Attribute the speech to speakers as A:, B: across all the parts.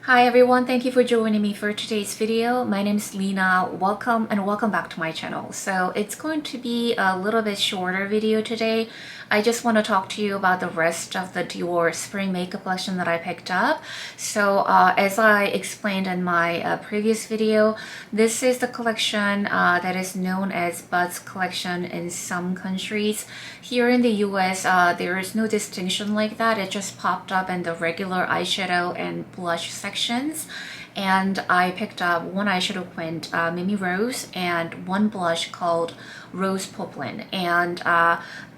A: Hi everyone, thank you for joining me for today's video. My name is Lena. Welcome and welcome back to my channel. So it's going to be a little bit shorter video today. I just want to talk to you about the rest of the Dior spring makeup collection that I picked up. So as I explained in my previous video, this is the collection that is known as Bud's collection in some countries. Here in the US, there is no distinction like that. It just popped up in the regular eyeshadow and blush sections, and I picked up one eyeshadow quint, Mimirose, and one blush called Rose Popeline. And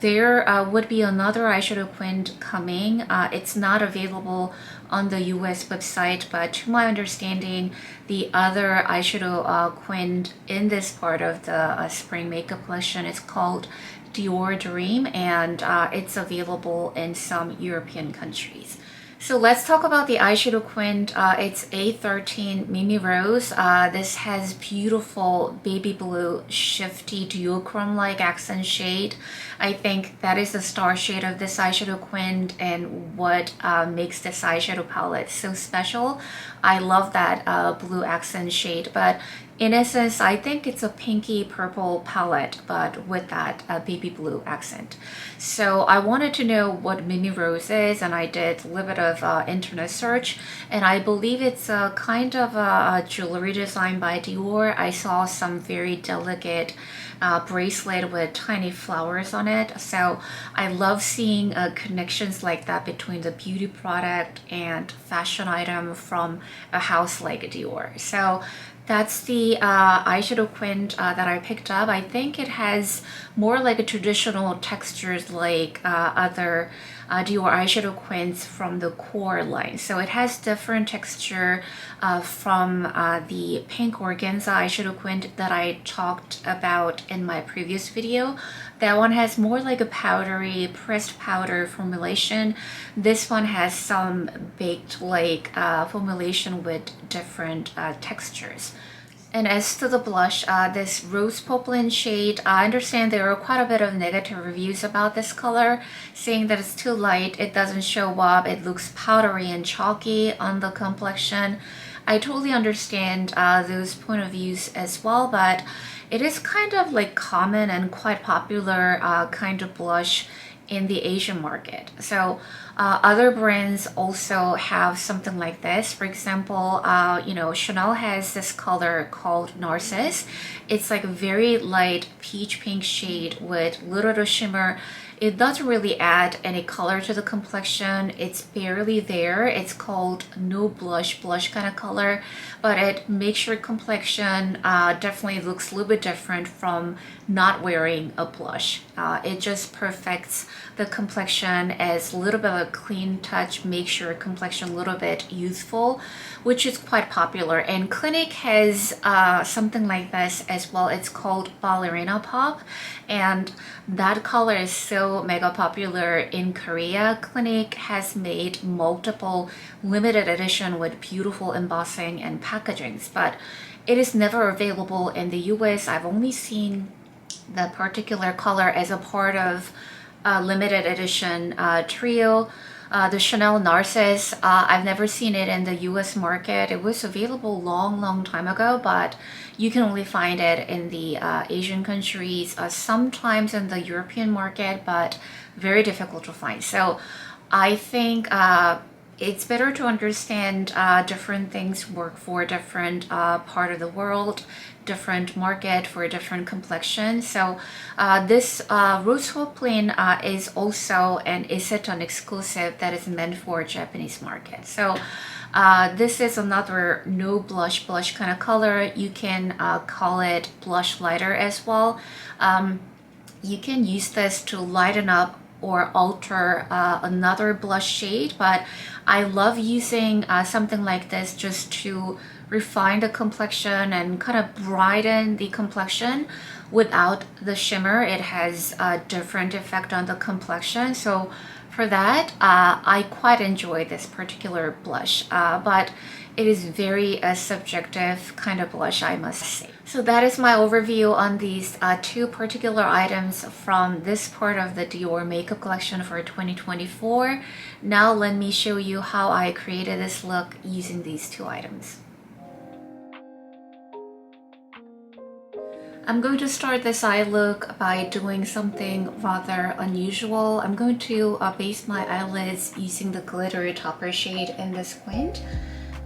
A: there would be another eyeshadow quint coming. It's not available on the US website, but to my understanding, the other eyeshadow quint in this part of the spring makeup collection is called Dior Dream, and it's available in some European countries. So let's talk about the eyeshadow quint. It's A13 Mimirose. This has beautiful baby blue, shifty duochrome-like accent shade. I think that is the star shade of this eyeshadow quint and what makes this eyeshadow palette so special. I love that blue accent shade, but in essence, I think it's a pinky purple palette, but with that baby blue accent. So I wanted to know what Mimirose is, and I did a little bit of internet search, and I believe it's a kind of a jewelry design by Dior. I saw some very delicate bracelet with tiny flowers on it. So I love seeing connections like that between the beauty product and fashion item from a house like Dior. So that's the eyeshadow quint that I picked up. I think it has more like a traditional textures like other Dior eyeshadow quints from the core line. So it has different texture from the pink organza eyeshadow quint that I talked about in my previous video. That one has more like a powdery, pressed powder formulation. This one has some baked like formulation with different textures. And as to the blush, this Rose Popeline shade, I understand there are quite a bit of negative reviews about this color, saying that it's too light, it doesn't show up, it looks powdery and chalky on the complexion. I totally understand those point of views as well, but it is kind of like common and quite popular kind of blush in the Asian market. So other brands also have something like this. For example, Chanel has this color called Narcissus. It's like a very light peach pink shade with little to shimmer. It doesn't really add any color to the complexion. It's barely there. It's called no blush kind of color, but it makes your complexion definitely looks a little bit different from not wearing a blush. It just perfects the complexion as a little bit of a clean touch, makes your complexion a little bit youthful, which is quite popular. And Clinique has something like this as well. It's called Ballerina Pop, and that color is so mega popular in Korea. Clinique has made multiple limited edition with beautiful embossing and packagings, but it is never available in the US. I've only seen the particular color as a part of a limited edition trio. The Chanel Narcissus, I've never seen it in the US market. It was available long time ago, but you can only find it in the Asian countries, sometimes in the European market, but very difficult to find. So I think it's better to understand different things work for different part of the world, different market for different complexion. So this Rose Popeline is also an Isetan exclusive that is meant for Japanese market. So this is another no blush kind of color. You can call it blush lighter as well. You can use this to lighten up or alter another blush shade, but I love using something like this just to refine the complexion and kind of brighten the complexion without the shimmer. It has a different effect on the complexion. So for that, I quite enjoy this particular blush, but it is very subjective kind of blush, I must say. So that is my overview on these two particular items from this part of the Dior makeup collection for 2024. Now let me show you how I created this look using these two items. I'm going to start this eye look by doing something rather unusual. I'm going to base my eyelids using the glitter topper shade in this squint.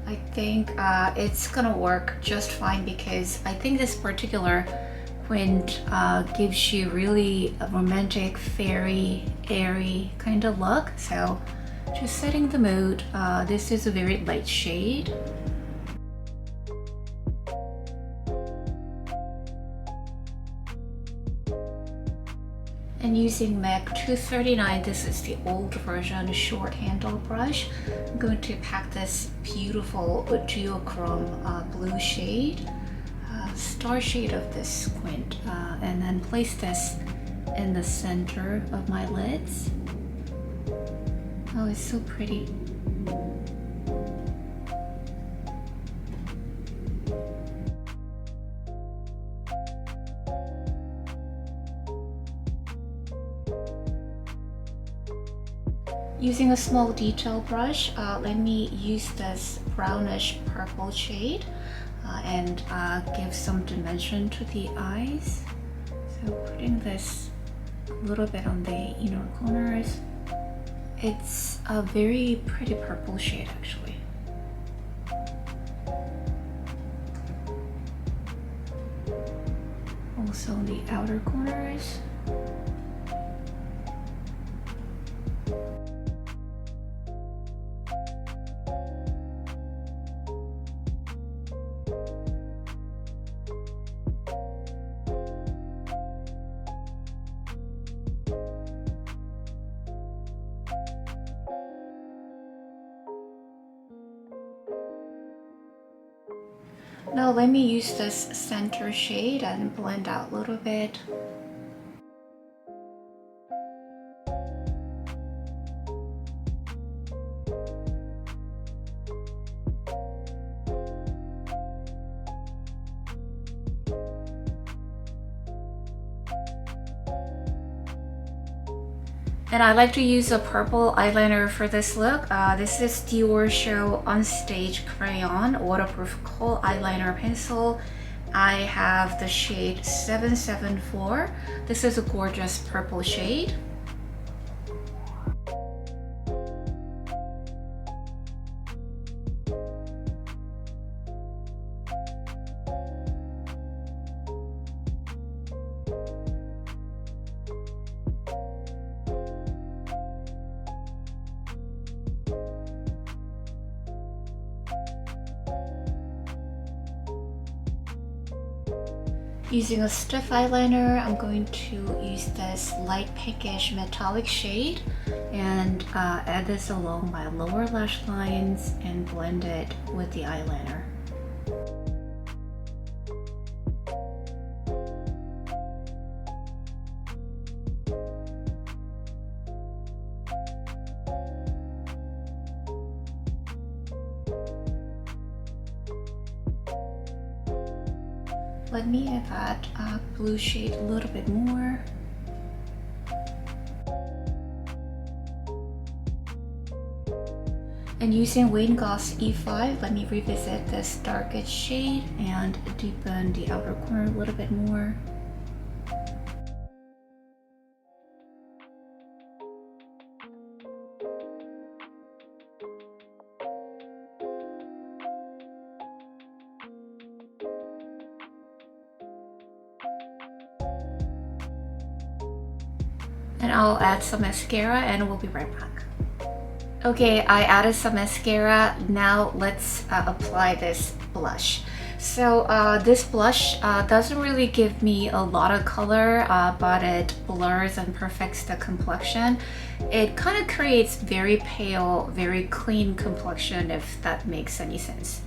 A: I think it's gonna work just fine because I think this particular squint gives you really a romantic, fairy, airy kind of look. So just setting the mood. This is a very light shade. And using MAC 239, this is the old version short handle brush. I'm going to pack this beautiful duochrome blue shade, star shade of this squint, and then place this in the center of my lids. Oh, it's so pretty. Using a small detail brush, let me use this brownish purple shade and give some dimension to the eyes. So putting this a little bit on the inner corners. It's a very pretty purple shade actually. Also on the outer corners. Now let me use this center shade and blend out a little bit. And I like to use a purple eyeliner for this look. This is Dior Show On Stage Crayon Waterproof Kohl Eyeliner Pencil. I have the shade 774. This is a gorgeous purple shade. Using a stiff eyeliner, I'm going to use this light pinkish metallic shade and add this along my lower lash lines and blend it with the eyeliner. Let me add that blue shade a little bit more. And using Wayne Goss E5, let me revisit this darkest shade and deepen the outer corner a little bit more. And I'll add some mascara and we'll be right back. Okay, I added some mascara. Now let's apply this blush. So this blush doesn't really give me a lot of color, but it blurs and perfects the complexion. It kind of creates very pale, very clean complexion, if that makes any sense.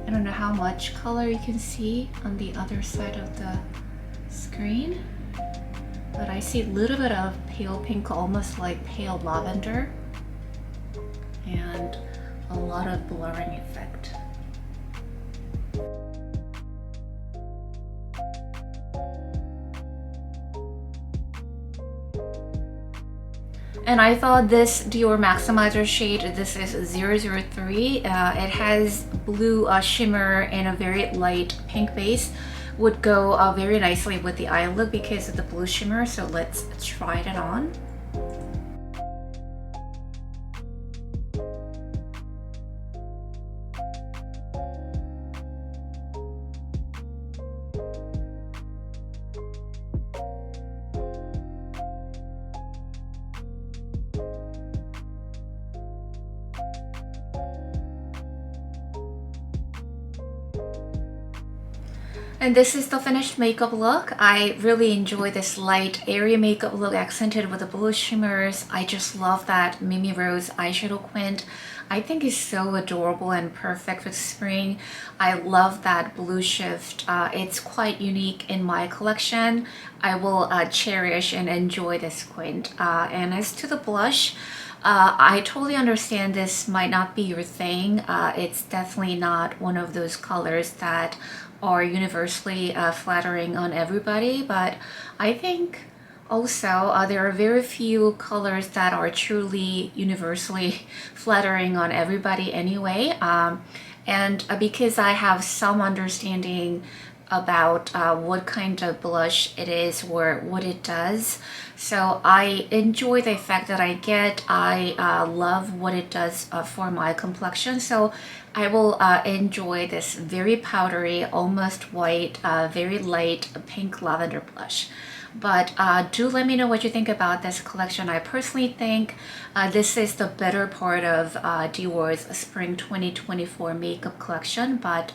A: I don't know how much color you can see on the other side of the screen. but I see a little bit of pale pink, almost like pale lavender, and a lot of blurring effect. And I thought this Dior Maximizer shade, this is 003, it has blue shimmer and a very light pink base, would go very nicely with the eye look because of the blue shimmer. So let's try it on. And this is the finished makeup look. I really enjoy this light, airy makeup look accented with the blue shimmers. I just love that Mimirose eyeshadow quint. I think it's so adorable and perfect for spring. I love that blue shift. It's quite unique in my collection. I will cherish and enjoy this quint. And as to the blush, I totally understand this might not be your thing. It's definitely not one of those colors that are universally flattering on everybody, but I think also there are very few colors that are truly universally flattering on everybody anyway. And because I have some understanding about what kind of blush it is or what it does, so I enjoy the effect that I get. I love what it does for my complexion, so I will enjoy this very powdery, almost white, very light pink lavender blush. But do let me know what you think about this collection. I personally think this is the better part of Dior's Spring 2024 makeup collection, but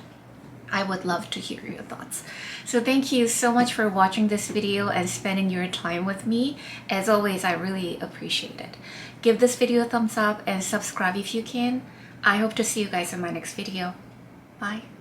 A: I would love to hear your thoughts. So thank you so much for watching this video and spending your time with me. As always, I really appreciate it. Give this video a thumbs up and subscribe if you can. I hope to see you guys in my next video. Bye.